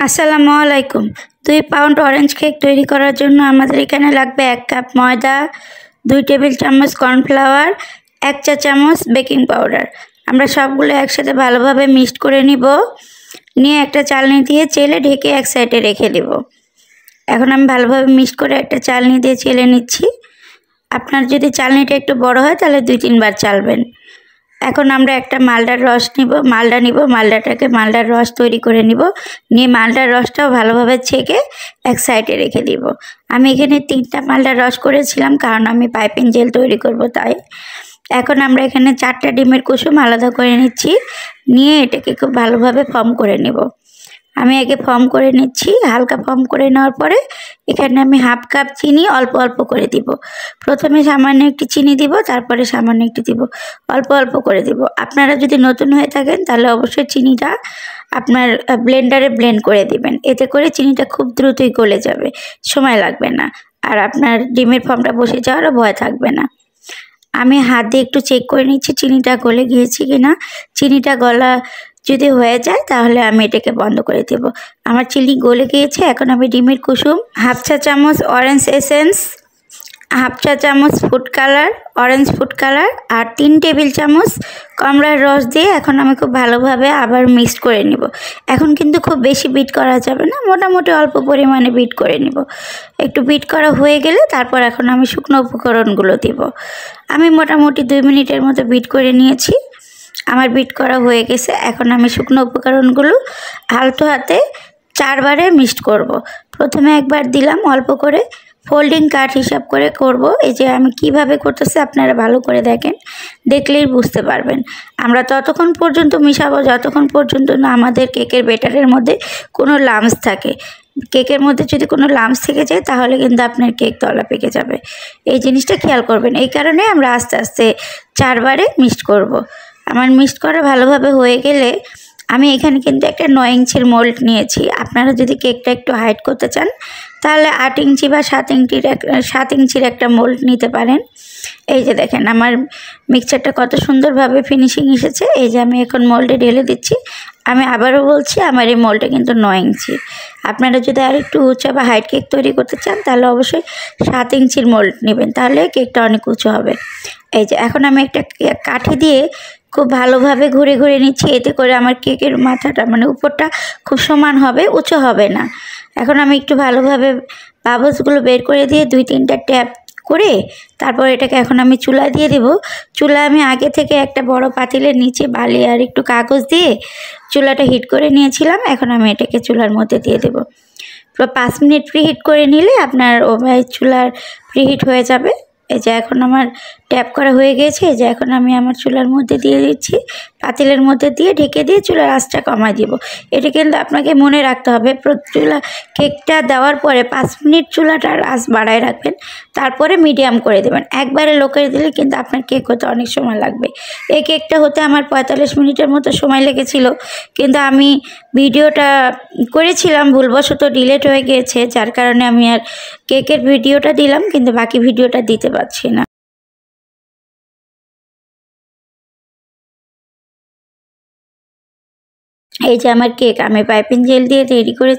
আসসালামু আলাইকুম। 2 pound orange cake তৈরি করার জন্য আমাদের এখানে লাগবে 1 কাপ ময়দা, 2 টেবিল চামচ কর্নফ্লাওয়ার, 1 চা চামচ বেকিং পাউডার। আমরা সবগুলো একসাথে ভালোভাবে মিক্সড করে নিব। নিয়ে একটা চালনি দিয়ে চেলে ঢেকে এক সাইডে রেখে দেব। এখন আমি ভালোভাবে মিক্সড করে একটা চালনি দিয়ে চেলে নিচ্ছি। আপনার যদি চালনিটা একটু বড় হয় তাহলে 2-3 বার চালবেন। এখন আমরা একটা মালটার রস নিব, মালটার রস তৈরি করে নিব। নিয়ে মালটার রসটাও ভালোভাবে ছেঁকে এক সাইডে রেখে দিব। আমি এখানে 3টা মালটার রস করেছিলাম, কারণ আমি পাইপিং জেল তৈরি করব তাই। এখন আমরা এখানে 4টা ডিমের কুসুম আলাদা করে নিচ্ছি। নিয়ে এটাকে খুব ভালোভাবে ফর্ম করে নেব। আমি আগে ফর্ম করে নিচ্ছি। হালকা ফর্ম করে নেওয়ার পরে এখানে আমি হাফ কাপ চিনি অল্প অল্প করে দিব। প্রথমে সামান্য একটু চিনি দিব, তারপরে সামান্য একটু দিব, অল্প অল্প করে দিব। আপনারা যদি নতুন হয়ে থাকেন তাহলে অবশ্যই চিনিটা আপনার ব্লেন্ডারে ব্লেন্ড করে দিবেন। এতে করে চিনিটা খুব দ্রুতই গলে যাবে, সময় লাগবে না, আর আপনার ডিমের ফর্মটা বসে যাওয়ারও ভয় থাকবে না। আমি হাত দিয়ে একটু চেক করে নিচ্ছি চিনিটা গলে গিয়েছে কিনা। চিনিটা গলা যদি হয়ে যায় তাহলে আমি এটাকে বন্ধ করে দেব। আমার চিনি গলে গিয়েছে। এখন আমি ডিমের কুসুম, হাফ চা চামচ অরেঞ্জ এসেন্স, হাফ চা চামচ food colour, orange food colour, আর 3 টেবিল চামচ কমলার রস দিয়ে এখন আমি খুব ভালোভাবে আবার মিক্স করে নিব। এখন কিন্তু খুব বেশি বিট করা যাবে না, মোটামুটি অল্প পরিমাণে বিট করে নিব। একটু বিট করা হয়ে গেলে তারপর এখন আমি শুকনো উপকরণগুলো দিব। আমি মোটামুটি 2 মিনিটের মতো বিট করে নিয়েছি। আমার বিট করা হয়ে গেছে। এখন আমি শুকনো উপকরণগুলো আলতো হাতে 4 বারে মিক্সড করব। প্রথমে একবার দিলাম অল্প করে, ফোল্ডিং কাট হিসাব করে করব। এই যে আমি কিভাবে করতেছি আপনারা ভালো করে দেখেন, দেখলেই বুঝতে পারবেন। আমরা ততক্ষণ পর্যন্ত মিশাবো যতক্ষণ পর্যন্ত না আমাদের কেকের ব্যাটারের মধ্যে কোনো লাম্পস থাকে। কেকের মধ্যে যদি কোনো লাম্পস থেকে যায় তাহলে কিন্তু আপনার কেক তলা পেকে যাবে। এই জিনিসটা খেয়াল করবেন। এই কারণে আমরা আস্তে আস্তে 4 বারে মিক্সড করব। আমার মিক্সড করা ভালোভাবে হয়ে গেলে আমি এখানে কিন্তু একটা 9 ইঞ্চির মোল্ড নিয়েছি। আপনারা যদি কেকটা একটু হাইট করতে চান তাহলে 8 ইঞ্চি বা 7 ইঞ্চির একটা মোল্ড নিতে পারেন। এই যে দেখেন আমার মিক্সচারটা কত সুন্দরভাবে ফিনিশিং এসেছে। এই যে আমি এখন মোল্ডে ঢেলে দিচ্ছি। আমি আবারও বলছি, আমার এই মোল্ডটা কিন্তু 9 ইঞ্চি। আপনারা যদি আর একটু উঁচু বা হাইট কেক তৈরি করতে চান তাহলে অবশ্যই 7 ইঞ্চির মোল্ড নেবেন, তাহলে কেকটা অনেক উঁচু হবে। এই যে এখন আমি একটা কাঠি দিয়ে খুব ভালোভাবে ঘুরে ঘুরে নিচ্ছি। এতে করে আমার কেকের মাথাটা মানে উপরটা খুব সমান হবে, উঁচু হবে না। এখন আমি একটু ভালোভাবে বাবলসগুলো বের করে দিয়ে 2-3টা ট্যাপ করে তারপর এটাকে এখন আমি চুলায় দিয়ে দেব। চুলা আমি আগে থেকে একটা বড় পাতিলের নিচে বালি আর একটু কাগজ দিয়ে চুলাটা হিট করে নিয়েছিলাম। এখন আমি এটাকে চুলার মধ্যে দিয়ে দেব। 5 মিনিট প্রিহিট করে নিলে আপনার ওভার চুলার প্রিহিট হয়ে যাবে। এই যে এখন আমার ট্যাপ করা হয়ে গেছে। এই যে এখন আমি আমার চুলার মধ্যে দিয়ে দিচ্ছি, পাতিলের মধ্যে দিয়ে ঢেকে দিয়ে চুলার আঁচটা কমায় দিব। এটা কিন্তু আপনাকে মনে রাখতে হবে, চুলা কেকটা দেওয়ার পরে 5 মিনিট চুলাটার আঁচ বাড়ায় রাখবেন, তারপরে মিডিয়াম করে দেবেন। একবারে লো করে দিলে কিন্তু আপনার কেক হতে অনেক সময় লাগবে। এই কেকটা হতে আমার 45 মিনিটের মতো সময় লেগেছিল, কিন্তু আমি ভিডিওটা করেছিলাম ভুলবশত ডিলেট হয়ে গিয়েছে, যার কারণে আমি আর কেকের ভিডিওটা দিলাম কিন্তু বাকি ভিডিওটা দিতে পারছি না। এই যে আমার কেক আমি পাইপিং জেল দিয়ে রেডি করে